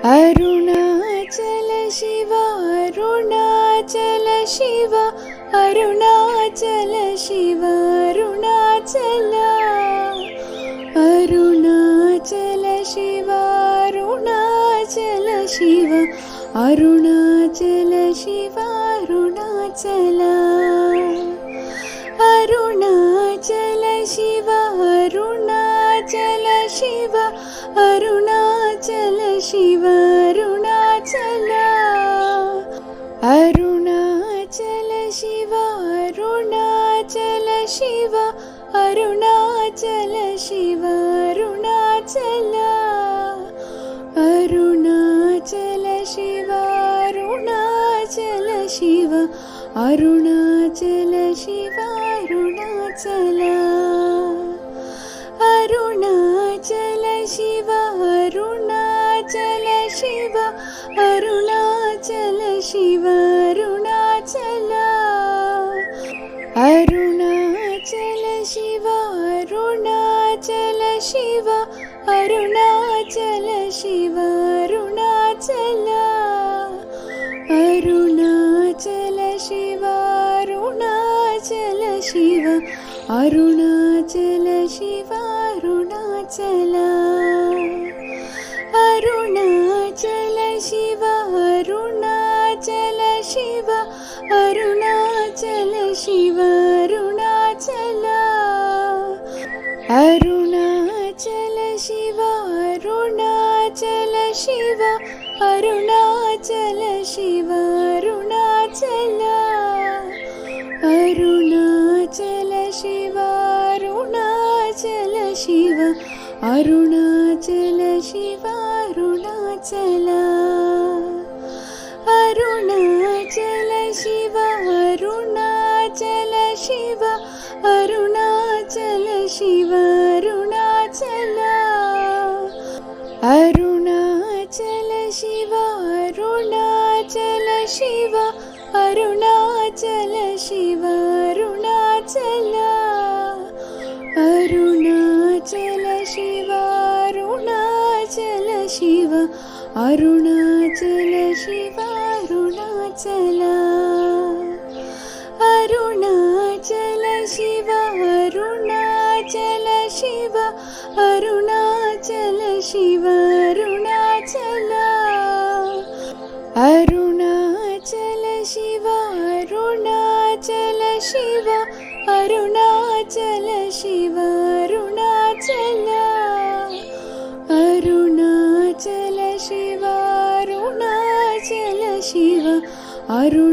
Arunachal Shiva Arunachal Shiva Arunachal Shiva Arunachal Arunachal Shiva Arunachal Shiva Arunachal Shiva Arunachal Arunachal Shiva Arunachal Shiva Arunachal Shiva Arunachal Arunachal Shiva Arunachal Shiva Arunachal Shiva Arunachal Arunachal Shiva Arunachal Shiva Arunachal Shiva Arunachal Arunachal Shiva Arunachal Shiva Arunachal Shiva Arunachal Arunachal Shiva Arunachal Shiva Arunachal Shiva Arunachal Arunachal Shiva Arunachal Shiva Arunachal Shiva Arunachal Arunachal Shiva Arunachal Shiva Arunachal Shiva Arunachal Arunachal Shiva Arunachal Shiva Arunachal Shiva Arunachal Arunachal Shiva Arunachal Shiva Arunachal Shiva Arunachal Arunachal Shiva Arunachal Shiva Arunachal Shiva Arunachal Arunachal Shiva Arunachal Shiva Arunachal Shiva Arunachal Arunachal Shiva Arunachal Shiva Arunachal Shiva Arunachal Arunachal Shiva Arunachal Shiva Arunachal Shiva Arunachal Arunachal Shiva Arunachal Shiva Arunachal Shiva Arunachal Arunachal Shiva Arunachal Shiva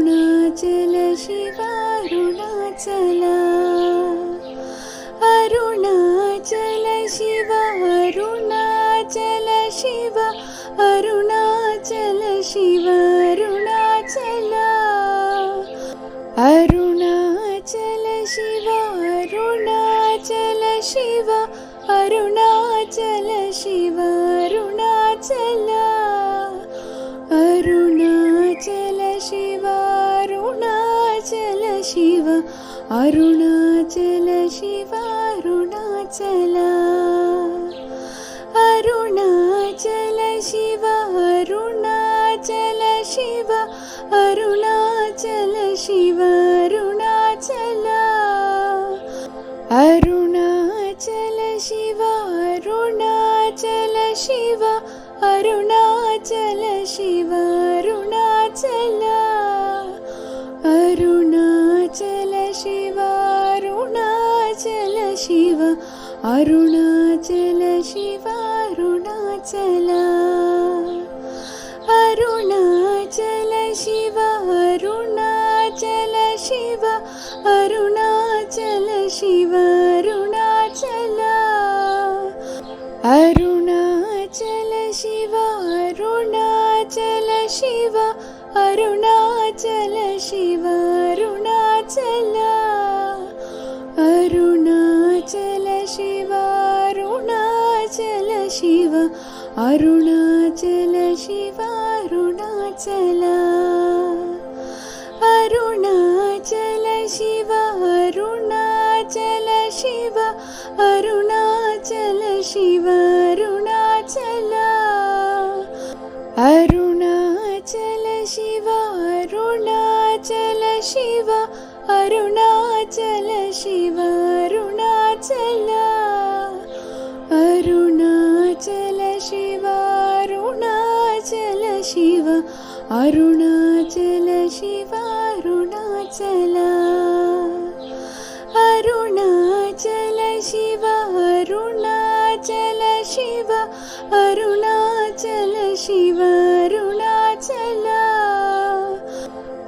Arunachal Shiva Arunachal Arunachal Shiva Arunachal Shiva Arunachal Shiva Arunachal Arunachal Shiva Arunachal Shiva Arunachal Shiva Arunachal Arunachal Shiva Arunachal Shiva Arunachal Shiva Arunachal Arunachal Shiva Arunachal Shiva Arunachal Shiva Arunachal Arunachal Shiva Arunachal Shiva Arunachal Shiva Arunachal Arunachal Shiva Arunachal Shiva Arunachal Shiva Arunachal Arunachal Shiva Arunachal Shiva Arunachal Shiva Arunachal Arunachal Shiva Arunachal Shiva Arunachal Shiva Arunachal Arunachal Shiva Arunachal Shiva Arunachal Shiva Arunachal Arunachal Shiva Arunachal Shiva Arunachal Shiva Arunachal Arunachal Shiva Arunachal Shiva Arunachal Shiva Arunachal Arunachal Shiva Arunachal Shiva Arunachal Shiva Arunachal Arunachal Shiva Arunachal Shiva Arunachal Shiva Arunachal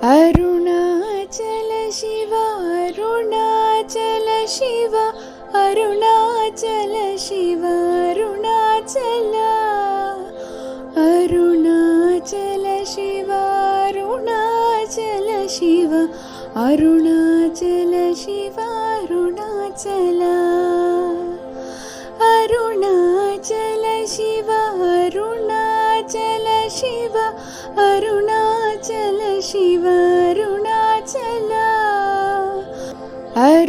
Arunachal Shiva Arunachal Shiva Arunachal Shiva Arunachal Arunachal Shiva Arunachal Shiva Arunachal Shiva Arunachal Arunachal Shiva Arunachal Shiva Arunachal Shiva Arunachal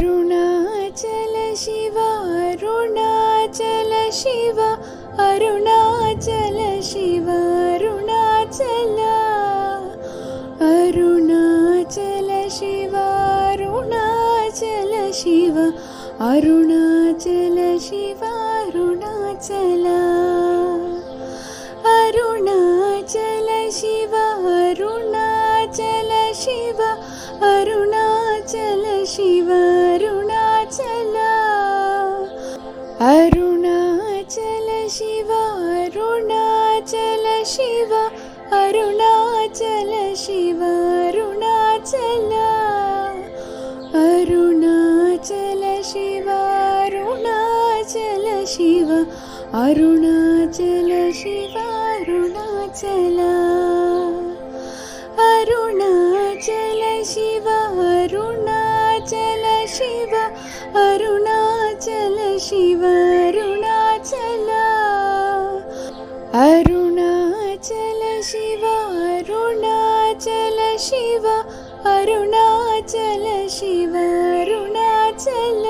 Arunachal Shiva Arunachal Shiva Arunachal Shiva Arunachal Arunachal Shiva Arunachal Shiva Arunachal Shiva Arunachal Arunachal Shiva Arunachal Shiva Arunachal Shiva Arunachal Arunachal Shiva Arunachal Shiva Arunachal Shiva Arunachal Arunachal Shiva Arunachal Shiva Arunachal Shiva Arunachal Arunachal Shiva Arunachal Shiva Arunachal Shiva Arunachal Arunachal Shiva Arunachal Shiva Arunachal Shiva Arunachal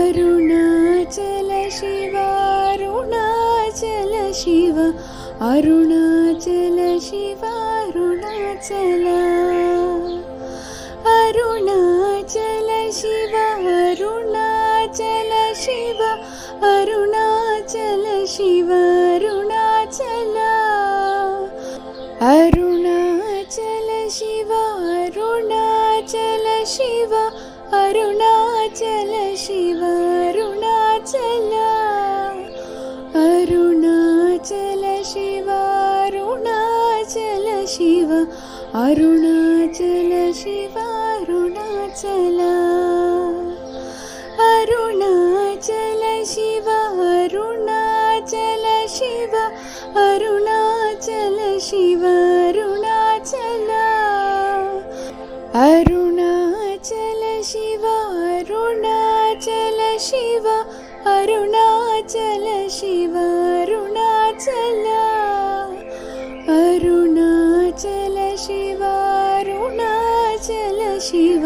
Arunachal Shiva Arunachal Shiva Arunachal Shiva Arunachal Arunachal Shiva Arunachal Shiva Arunachal Shiva Arunachal Arunachal Shiva Arunachal Shiva Arunachal Shiva Arunachal Arunachal Shiva Arunachal Shiva Arunachal Shiva Arunachal Arunachal Shiva Arunachal Shiva Arunachal Shiva Arunachal Arunachal Shiva Arunachal Shiva Arunachal Shiva Arunachal Arunachal Shiva Arunachal Shiva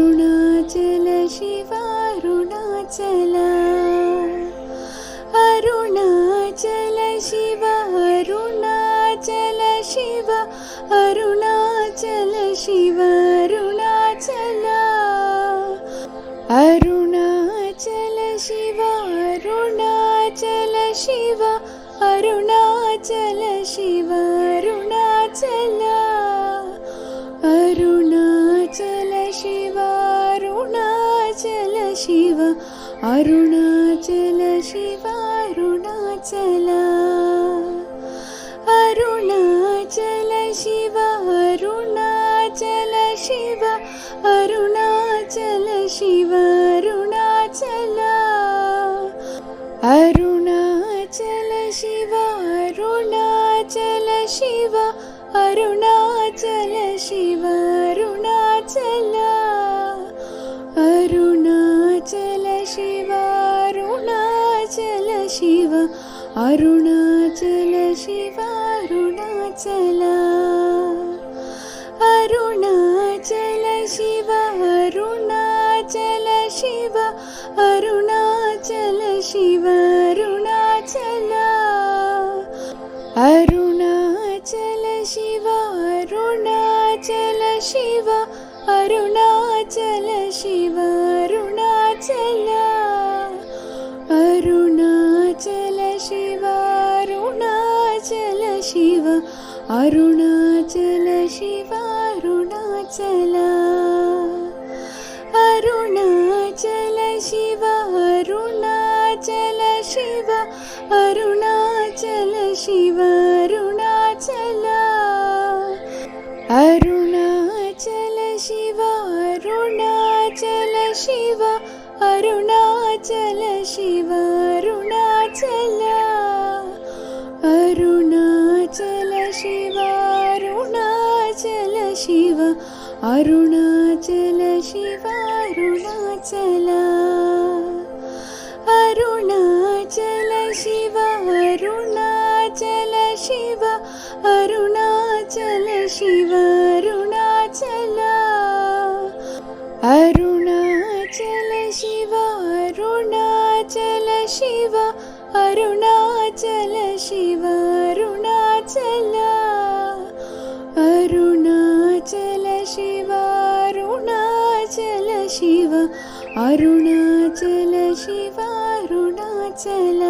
Arunachal Shiva Arunachal Arunachal Shiva Arunachal Shiva Arunachal Shiva Arunachal Arunachal Shiva Arunachal Shiva Arunachal Shiva Arunachal Arunachal Shiva Arunachal Shiva Arunachal Shiva Arunachal Arunachal Shiva Arunachal Shiva Arunachal Shiva Arunachal Arunachal Shiva Arunachal Shiva Arunachal Shiva Arunachal Arunachal Shiva Arunachal Shiva Arunachal Shiva Arunachal Arunachal Shiva Arunachal Shiva Arunachal Shiva Arunachal Arunachal Shiva Arunachal Shiva Arunachal Shiva Arunachal Arunachal Shiva Arunachal Shiva Arunachal Shiva Arunachal Arunachal Shiva Arunachal Shiva Arunachal Shiva Arunachal Arunachal Shiva Arunachal Shiva Arunachal Shiva Arunachal Arunachal Shiva Arunachal Shiva Arunachal Shiva Arunachal Arunachal Shiva Arunachal Shiva Arunachal Shiva Arunachal Arunachal Shiva Arunachal Shiva Arunachal Shiva Arunachal Arunachal Shiva Arunachal Shiva Arunachal Shiva Arunachal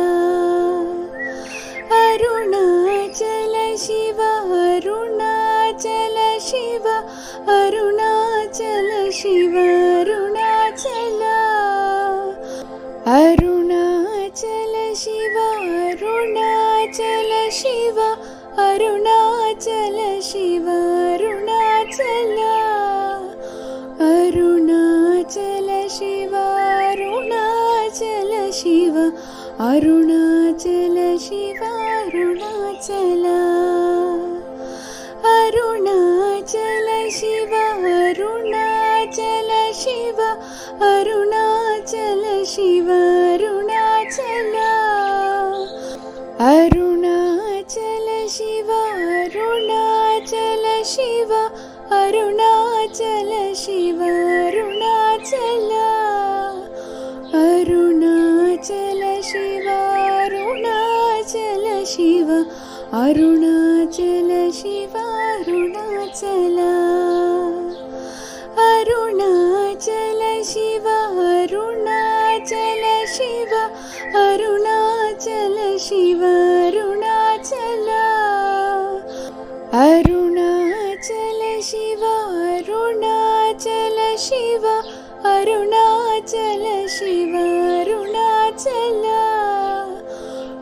Arunachal Shiva Arunachal Shiva Arunachal Shiva Arunachal Arunachal Shiva Arunachal Shiva Arunachal Shiva Arunachal Arunachal Shiva Arunachal Shiva Arunachal Shiva Arunachal Arunachal Shiva Arunachal Shiva Arunachal Shiva Arunachal Arunachal Shiva Arunachal Shiva Arunachal Shiva Arunachal Arunachal Shiva Arunachal Shiva Arunachal Shiva Arunachal Arunachal Shiva Arunachal Shiva Arunachal Shiva Arunachal Arunachal Shiva Arunachal Shiva Arunachal Shiva Arunachal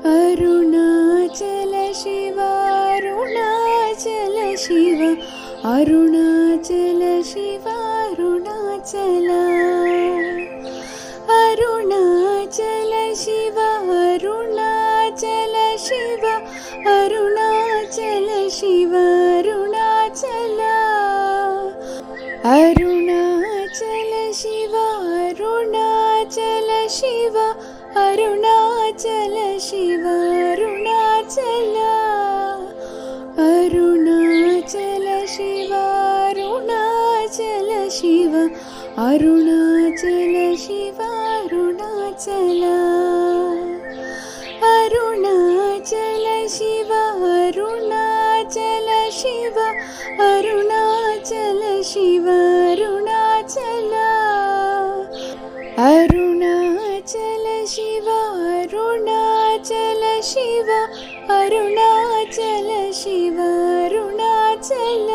Arunachal Shiva Arunachal Shiva Arunachal Shiva Arunachal Arunachal Shiva Arunachal Shiva Arunachal Shiva Arunachal Arunachal Shiva Arunachal Shiva Arunachal Shiva Arunachal Arunachal Shiva Arunachal Shiva Arunachal Shiva Arunachal Arunachal Shiva Arunachal Shiva Arunachal Shiva Arunachal Arunachal Shiva Arunachal Shiva Arunachal Shiva Arunachal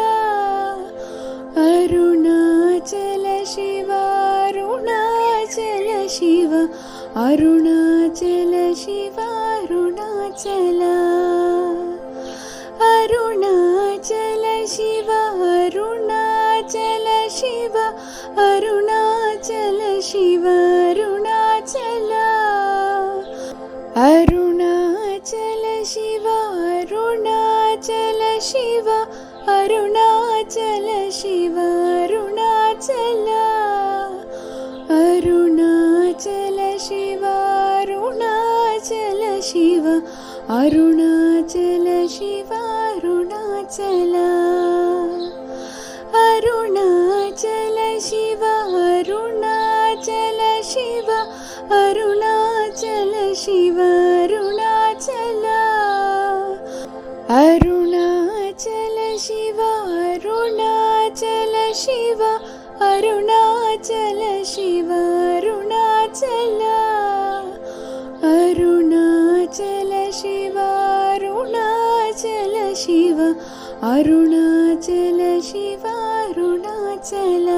Arunachal Shiva Arunachal Shiva Arunachal Shiva Arunachal Arunachal Shiva Arunachal Shiva Arunachal Shiva Arunachal Arunachal Shiva Arunachal Shiva Arunachal Shiva Arunachal Arunachal Shiva Arunachal Shiva Arunachal Shiva Arunachal Arunachal Shiva Arunachal Shiva Arunachal Shiva Arunachal Arunachal Shiva Arunachal Shiva Arunachal Shiva Arunachal Arunachal Shiva Arunachal Shiva Arunachal Shiva Arunachal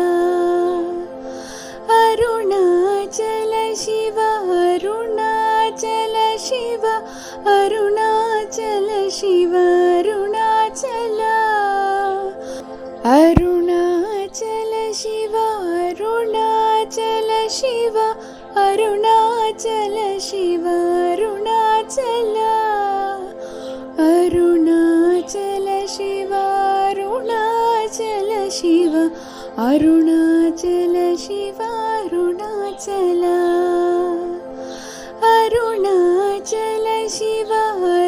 Arunachal Shiva Arunachal Shiva Arunachal Shiva Arunachal Arunachal Shiva Arunachal Shiva Arunachal Shiva Arunachal Arunachal Shiva Arunachal Shiva Arunachal Shiva Arunachal Arunachal Shiva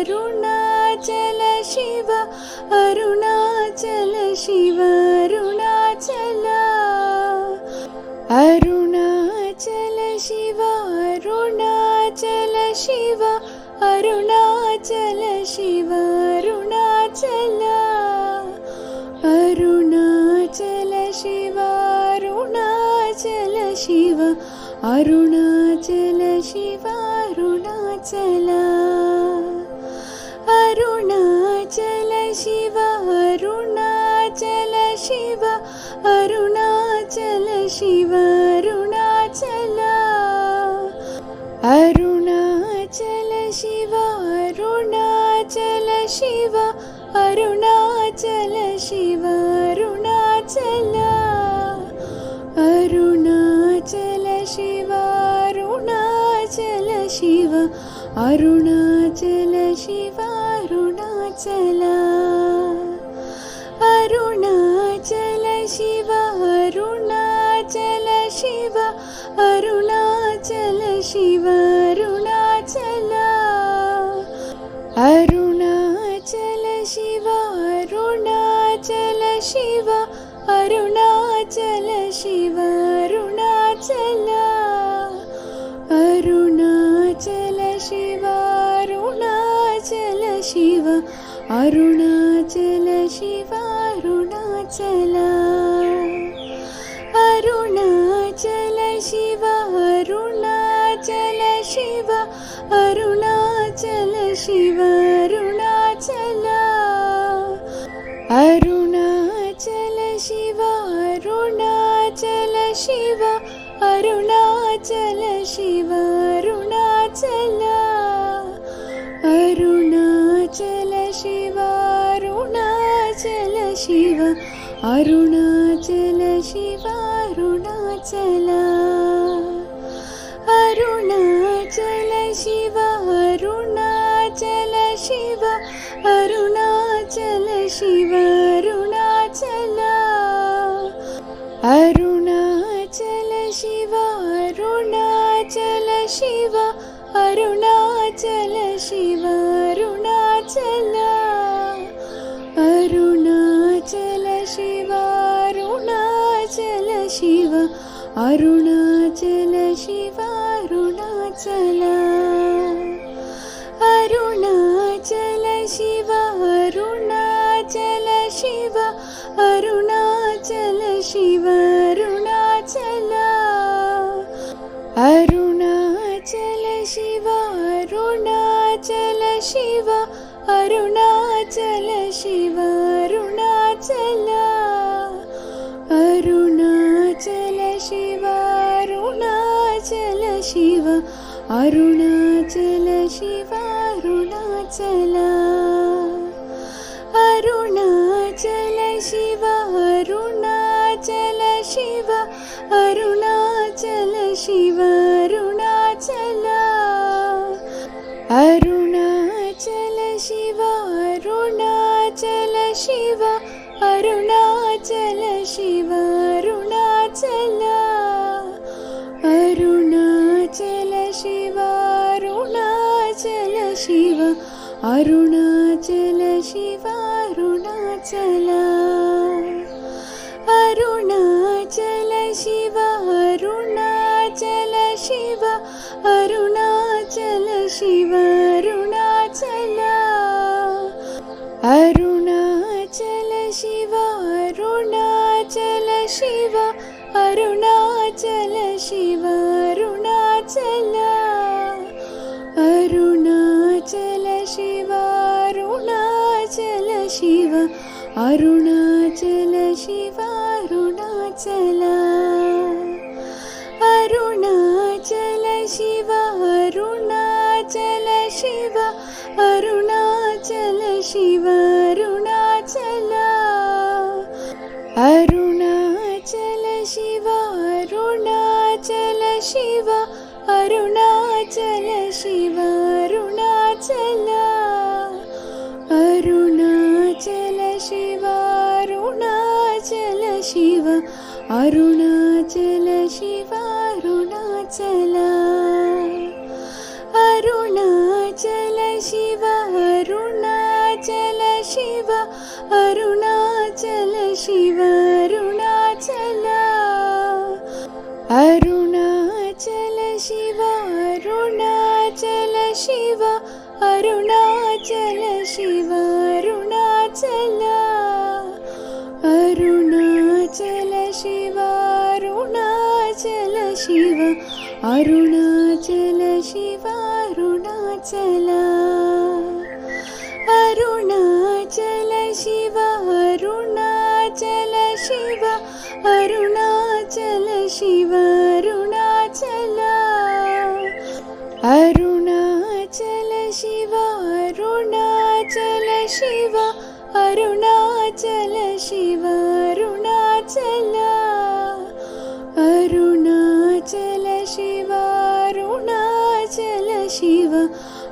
Arunachal Shiva Arunachal Shiva Arunachal Arunachal Shiva Arunachal Shiva Arunachal Shiva Arunachal Arunachal Shiva Arunachal Shiva Arunachal Shiva Arunachal Arunachal Shiva Arunachal Shiva Arunachal Shiva Arunachal Arunachal Shiva Arunachal Shiva Arunachal Shiva Arunachal Arunachal Shiva Arunachal Shiva Arunachal Shiva Arunachal Arunachal Shiva Arunachal Shiva Arunachal Shiva Arunachal Arunachal Shiva Arunachal Shiva Arunachal Shiva Arunachal Arunachal Shiva Arunachal Shiva Arunachal Shiva Arunachal Arunachal Shiva Arunachal Shiva Arunachal Shiva Arunachal Arunachal Shiva Arunachal Shiva Arunachal Shiva Arunachal Arunachal Shiva Arunachal Shiva Arunachal Shiva Arunachal Arunachal Shiva Arunachal Shiva Arunachal Shiva Arunachal Arunachal Shiva Arunachal Shiva Arunachal Shiva Arunachal Arunachal Shiva Arunachal Shiva Arunachal Shiva Arunachal Arunachal Shiva Arunachal Shiva Arunachal Shiva Arunachal Arunachal Shiva Arunachal Shiva Arunachal Shiva Arunachal Arunachal Shiva Arunachal Shiva Arunachal Shiva Arunachal Arunachal Shiva Arunachal Shiva Arunachal Shiva Arunachal Arunachal Shiva Arunachal Shiva Arunachal Shiva Arunachal Arunachal Shiva Arunachal Shiva Arunachal Shiva Arunachal Arunachal Shiva Arunachal Shiva Arunachal Shiva Arunachal Arunachal Shiva Arunachal Shiva Arunachal Shiva Arunachal Arunachal Shiva Arunachal Shiva Arunachal Shiva Arunachal Arunachal Shiva Arunachal Shiva Arunachal Shiva Arunachal Arunachal Shiva Arunachal Shiva Arunachal Shiva Arunachal Arunachal Shiva Arunachal Shiva Arunachal Shiva Arunachal Arunachal Shiva Arunachal Shiva Arunachal Shiva Arunachal Arunachal Shiva Arunachal Shiva Arunachal Shiva Arunachal Arunachal Shiva Arunachal Shiva Arunachal Shiva Arunachal Arunachal Shiva Arunachal Shiva Arunachal Shiva Arunachal Arunachal Shiva Arunachal Shiva Arunachal Shiva Arunachal Arunachal Shiva Arunachal Shiva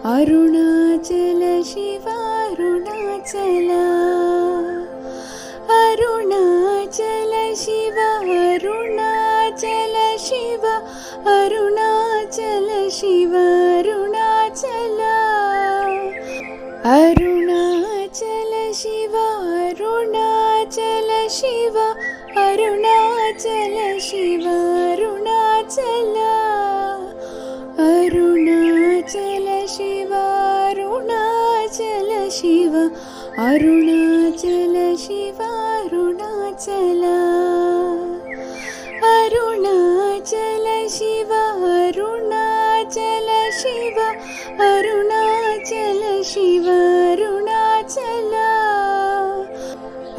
Arunachal Shiva Arunachal Arunachal Shiva Arunachal Shiva Arunachal Shiva Arunachal Arunachal Shiva Arunachal Shiva Arunachal Shiva Arunachal Arunachal Shiva Arunachal Shiva Arunachal Shiva Arunachal Arunachal Shiva Arunachal Shiva Arunachal Shiva Arunachal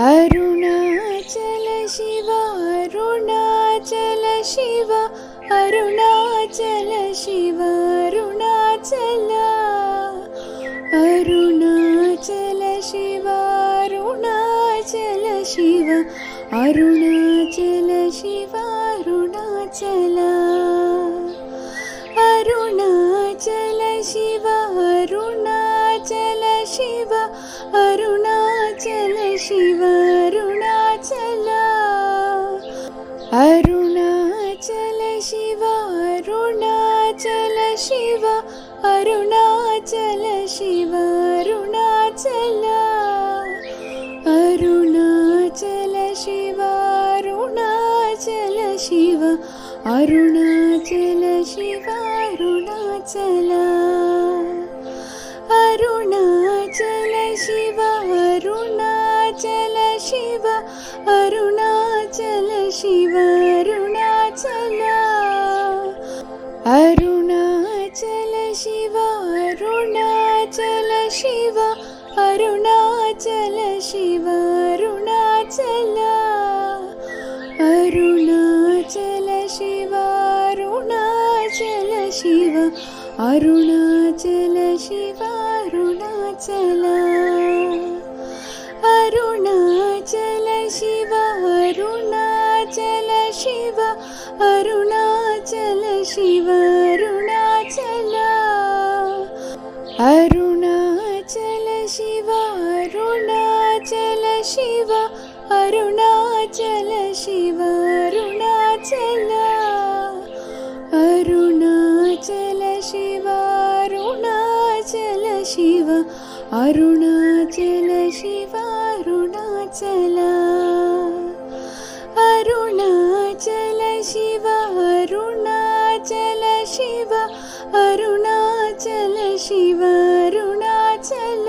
Arunachal Shiva Arunachal Shiva Arunachal Shiva Arunachal Arunachal Shiva Arunachal Shiva Arunachal Shiva Arunachal Arunachal Shiva Arunachal Shiva Arunachal Shiva Arunachal Arunachal Shiva Arunachal Shiva Arunachal Shiva Arunachal Arunachal Shiva Arunachal Shiva Arunachal Shiva Arunachal Arunachal Shiva Arunachal Shiva Arunachal Shiva Arunachal Arunachal Shiva Arunachal Shiva Arunachal Shiva Arunachal Arunachal Shiva Arunachal Shiva Arunachal Shiva Arunachal Arunachal Shiva Arunachal Shiva Arunachal Shiva Arunachal Arunachal Shiva Arunachal Shiva Arunachal Shiva Arunachal Arunachal Shiva Arunachal Shiva Arunachal Shiva Arunachal Arunachal Shiva Arunachal Shiva Arunachal Shiva Arunachal